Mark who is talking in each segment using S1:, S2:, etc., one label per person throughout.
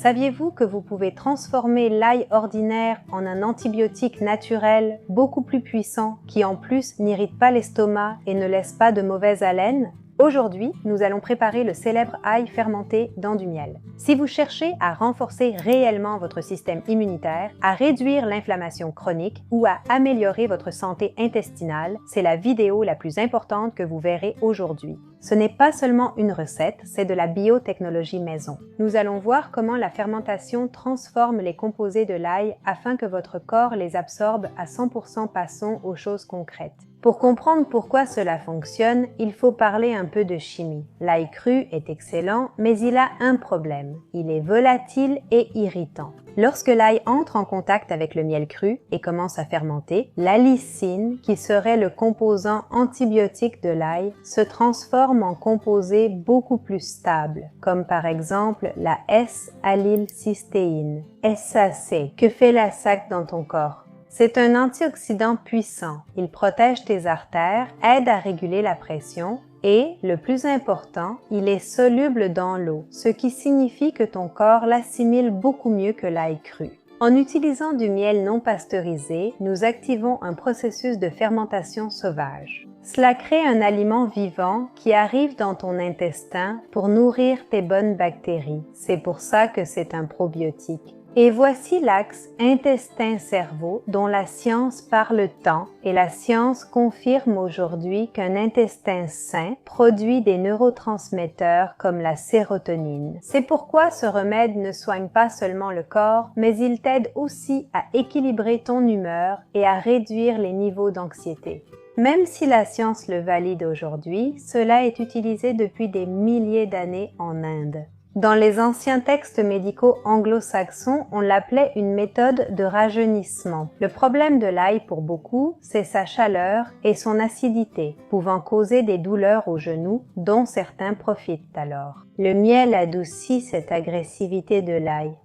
S1: Saviez-vous que vous pouvez transformer l'ail ordinaire en un antibiotique naturel beaucoup plus puissant qui en plus n'irrite pas l'estomac et ne laisse pas de mauvaise haleine? Aujourd'hui, nous allons préparer le célèbre ail fermenté dans du miel. Si vous cherchez à renforcer réellement votre système immunitaire, à réduire l'inflammation chronique ou à améliorer votre santé intestinale, c'est la vidéo la plus importante que vous verrez aujourd'hui. Ce n'est pas seulement une recette, c'est de la biotechnologie maison. Nous allons voir comment la fermentation transforme les composés de l'ail afin que votre corps les absorbe à 100%. Passons aux choses concrètes. Pour comprendre pourquoi cela fonctionne, il faut parler un peu de chimie. L'ail cru est excellent, mais il a un problème. Il est volatile et irritant. Lorsque l'ail entre en contact avec le miel cru et commence à fermenter, la lysine, qui serait le composant antibiotique de l'ail, se transforme en composé beaucoup plus stable, comme par exemple la S-allylcystéine. SAC. Que fait la SAC dans ton corps? C'est un antioxydant puissant. Il protège tes artères, aide à réguler la pression et, le plus important, il est soluble dans l'eau, ce qui signifie que ton corps l'assimile beaucoup mieux que l'ail cru. En utilisant du miel non pasteurisé, nous activons un processus de fermentation sauvage. Cela crée un aliment vivant qui arrive dans ton intestin pour nourrir tes bonnes bactéries. C'est pour ça que c'est un probiotique. Et voici l'axe intestin-cerveau dont la science parle tant et la science confirme aujourd'hui qu'un intestin sain produit des neurotransmetteurs comme la sérotonine. C'est pourquoi ce remède ne soigne pas seulement le corps, mais il t'aide aussi à équilibrer ton humeur et à réduire les niveaux d'anxiété. Même si la science le valide aujourd'hui, cela est utilisé depuis des milliers d'années en Inde. Dans les anciens textes médicaux anglo-saxons, on l'appelait une méthode de rajeunissement. Le problème de l'ail pour beaucoup, c'est sa chaleur et son acidité, pouvant causer des douleurs aux genoux, dont certains profitent alors. Le miel adoucit cette agressivité de l'ail.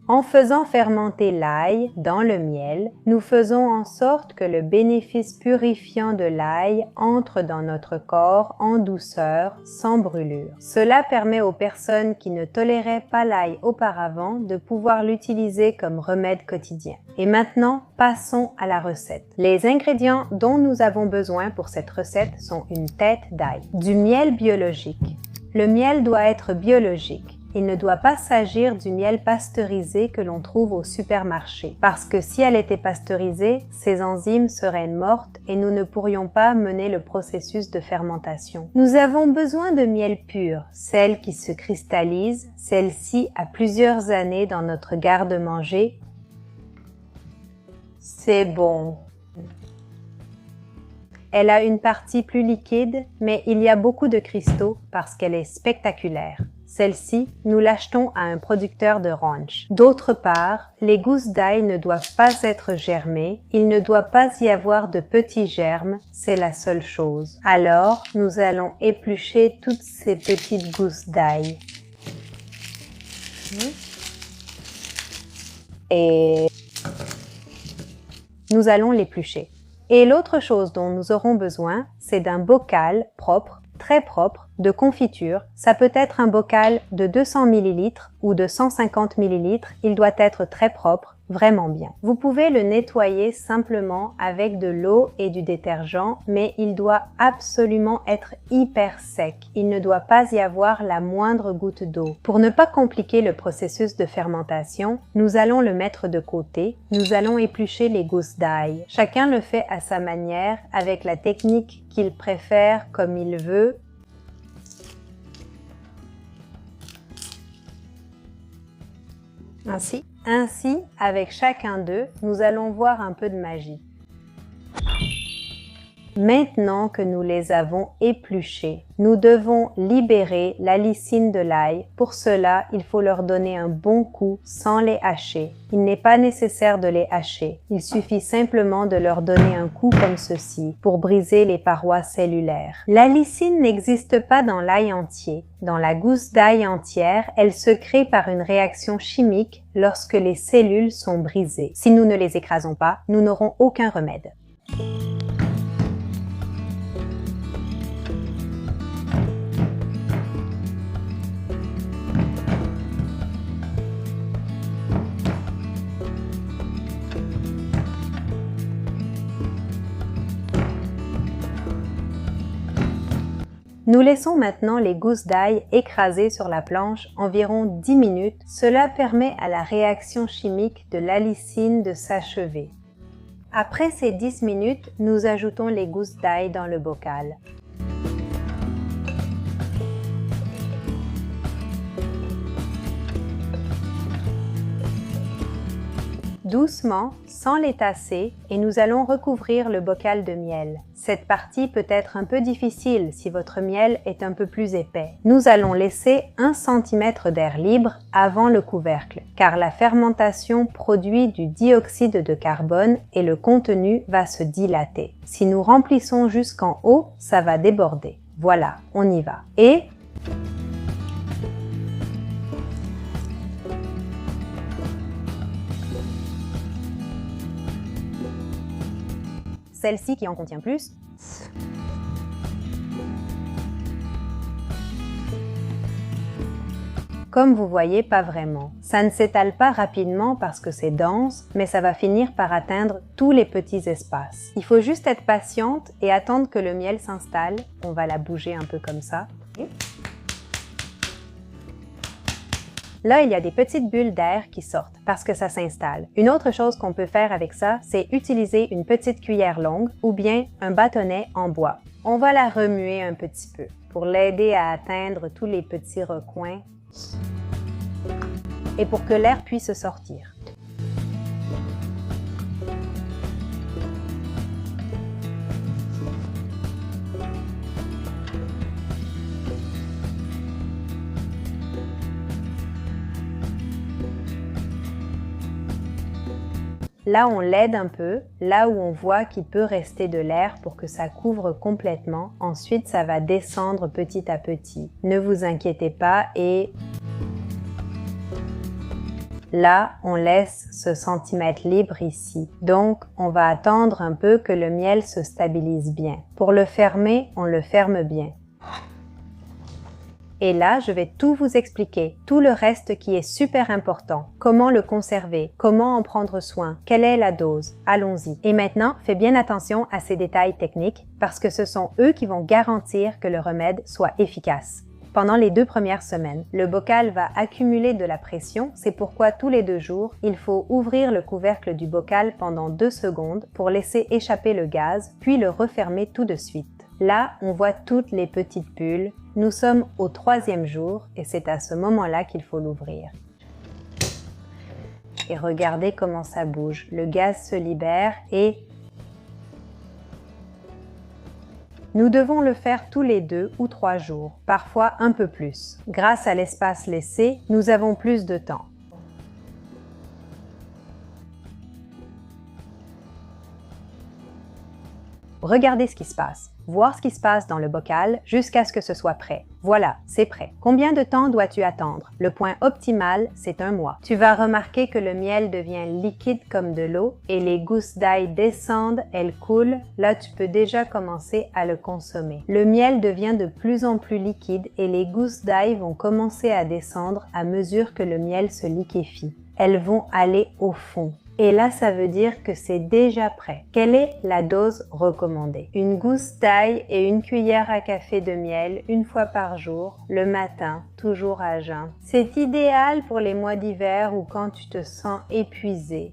S1: En faisant fermenter l'ail dans le miel, nous faisons en sorte que le bénéfice purifiant de l'ail entre dans notre corps en douceur, sans brûlure. Cela permet aux personnes qui ne toléraient pas l'ail auparavant de pouvoir l'utiliser comme remède quotidien. Et maintenant, passons à la recette. Les ingrédients dont nous avons besoin pour cette recette sont une tête d'ail, du miel biologique. Le miel doit être biologique. Il ne doit pas s'agir du miel pasteurisé que l'on trouve au supermarché, parce que si elle était pasteurisée, ses enzymes seraient mortes et nous ne pourrions pas mener le processus de fermentation. Nous avons besoin de miel pur, celle qui se cristallise, celle-ci a plusieurs années dans notre garde-manger. C'est bon. Elle a une partie plus liquide, mais il y a beaucoup de cristaux parce qu'elle est spectaculaire. Celle-ci, nous l'achetons à un producteur de ranch. D'autre part, les gousses d'ail ne doivent pas être germées, il ne doit pas y avoir de petits germes, c'est la seule chose. Alors, nous allons éplucher toutes ces petites gousses d'ail. Et nous allons l'éplucher. Et l'autre chose dont nous aurons besoin, c'est d'un bocal propre, très propre, de confiture. Ça peut être un bocal de 200 ml ou de 150 ml, il doit être très propre, vraiment bien. Vous pouvez le nettoyer simplement avec de l'eau et du détergent, mais il doit absolument être hyper sec. Il ne doit pas y avoir la moindre goutte d'eau. Pour ne pas compliquer le processus de fermentation, nous allons le mettre de côté. Nous allons éplucher les gousses d'ail. Chacun le fait à sa manière, avec la technique qu'il préfère, comme il veut. Ainsi, avec chacun d'eux, nous allons voir un peu de magie. Maintenant que nous les avons épluchés, nous devons libérer la lysine de l'ail. Pour cela, il faut leur donner un bon coup sans les hacher. Il n'est pas nécessaire de les hacher. Il suffit simplement de leur donner un coup comme ceci pour briser les parois cellulaires. La lysine n'existe pas dans l'ail entier. Dans la gousse d'ail entière, elle se crée par une réaction chimique lorsque les cellules sont brisées. Si nous ne les écrasons pas, nous n'aurons aucun remède. Nous laissons maintenant les gousses d'ail écrasées sur la planche environ 10 minutes. Cela permet à la réaction chimique de l'allicine de s'achever. Après ces 10 minutes, nous ajoutons les gousses d'ail dans le bocal. Doucement, sans les tasser, et nous allons recouvrir le bocal de miel. Cette partie peut être un peu difficile si votre miel est un peu plus épais. Nous allons laisser 1 cm d'air libre avant le couvercle, car la fermentation produit du dioxyde de carbone et le contenu va se dilater. Si nous remplissons jusqu'en haut, ça va déborder. Voilà, on y va. Et celle-ci qui en contient plus. Comme vous voyez, pas vraiment. Ça ne s'étale pas rapidement parce que c'est dense, mais ça va finir par atteindre tous les petits espaces. Il faut juste être patiente et attendre que le miel s'installe. On va la bouger un peu comme ça. Là, il y a des petites bulles d'air qui sortent parce que ça s'installe. Une autre chose qu'on peut faire avec ça, c'est utiliser une petite cuillère longue ou bien un bâtonnet en bois. On va la remuer un petit peu pour l'aider à atteindre tous les petits recoins et pour que l'air puisse sortir. Là, on l'aide un peu, là où on voit qu'il peut rester de l'air pour que ça couvre complètement. Ensuite, ça va descendre petit à petit. Ne vous inquiétez pas et là, on laisse ce centimètre libre ici. Donc, on va attendre un peu que le miel se stabilise bien. Pour le fermer, on le ferme bien. Et là, je vais tout vous expliquer, tout le reste qui est super important. Comment le conserver, comment en prendre soin, quelle est la dose. Allons-y. Et maintenant, fais bien attention à ces détails techniques parce que ce sont eux qui vont garantir que le remède soit efficace. Pendant les 2 premières semaines, le bocal va accumuler de la pression, c'est pourquoi tous les 2 jours, il faut ouvrir le couvercle du bocal pendant 2 secondes pour laisser échapper le gaz, puis le refermer tout de suite. Là, on voit toutes les petites bulles. Nous sommes au 3e jour et c'est à ce moment-là qu'il faut l'ouvrir. Et regardez comment ça bouge. Le gaz se libère et nous devons le faire tous les 2 ou 3 jours, parfois un peu plus. Grâce à l'espace laissé, nous avons plus de temps. Regardez ce qui se passe. Voir ce qui se passe dans le bocal jusqu'à ce que ce soit prêt. Voilà, c'est prêt. Combien de temps dois-tu attendre? Le point optimal, c'est 1 mois. Tu vas remarquer que le miel devient liquide comme de l'eau et les gousses d'ail descendent, elles coulent. Là, tu peux déjà commencer à le consommer. Le miel devient de plus en plus liquide et les gousses d'ail vont commencer à descendre à mesure que le miel se liquéfie. Elles vont aller au fond. Et là, ça veut dire que c'est déjà prêt. Quelle est la dose recommandée? Une gousse d'ail et une cuillère à café de miel 1 fois par jour, le matin, toujours à jeun. C'est idéal pour les mois d'hiver ou quand tu te sens épuisé.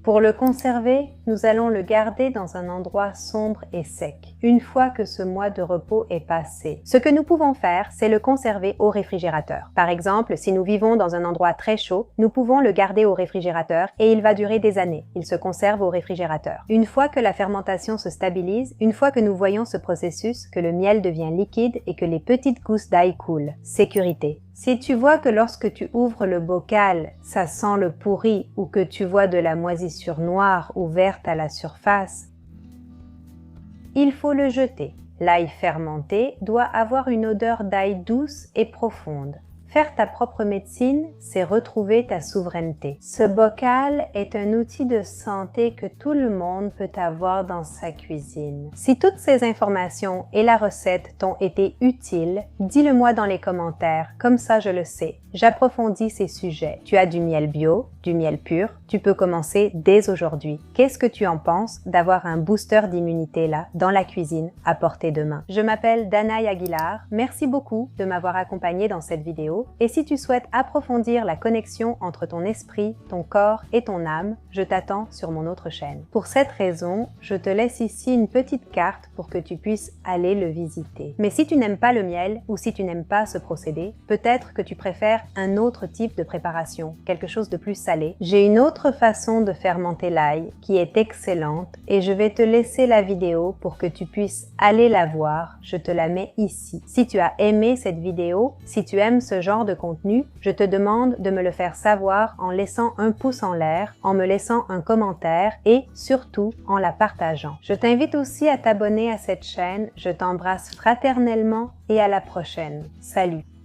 S1: Pour le conserver, nous allons le garder dans un endroit sombre et sec, une fois que ce mois de repos est passé. Ce que nous pouvons faire, c'est le conserver au réfrigérateur. Par exemple, si nous vivons dans un endroit très chaud, nous pouvons le garder au réfrigérateur et il va durer des années. Il se conserve au réfrigérateur. Une fois que la fermentation se stabilise, une fois que nous voyons ce processus, que le miel devient liquide et que les petites gousses d'ail coulent. Sécurité. Si tu vois que lorsque tu ouvres le bocal, ça sent le pourri ou que tu vois de la moisissure noire ou verte à la surface, il faut le jeter. L'ail fermenté doit avoir une odeur d'ail douce et profonde. Faire ta propre médecine, c'est retrouver ta souveraineté. Ce bocal est un outil de santé que tout le monde peut avoir dans sa cuisine. Si toutes ces informations et la recette t'ont été utiles, dis-le-moi dans les commentaires, comme ça je le sais. J'approfondis ces sujets. Tu as du miel bio, du miel pur, tu peux commencer dès aujourd'hui. Qu'est-ce que tu en penses d'avoir un booster d'immunité là, dans la cuisine, à portée de main? Je m'appelle Danaï Aguilar, merci beaucoup de m'avoir accompagné dans cette vidéo et si tu souhaites approfondir la connexion entre ton esprit, ton corps et ton âme, je t'attends sur mon autre chaîne. Pour cette raison, je te laisse ici une petite carte pour que tu puisses aller le visiter. Mais si tu n'aimes pas le miel ou si tu n'aimes pas ce procédé, peut-être que tu préfères un autre type de préparation, quelque chose de plus salé. J'ai une autre façon de fermenter l'ail qui est excellente et je vais te laisser la vidéo pour que tu puisses aller la voir. Je te la mets ici. Si tu as aimé cette vidéo, si tu aimes ce genre de contenu, je te demande de me le faire savoir en laissant un pouce en l'air, en me laissant un commentaire et surtout en la partageant. Je t'invite aussi à t'abonner à cette chaîne. Je t'embrasse fraternellement et à la prochaine. Salut!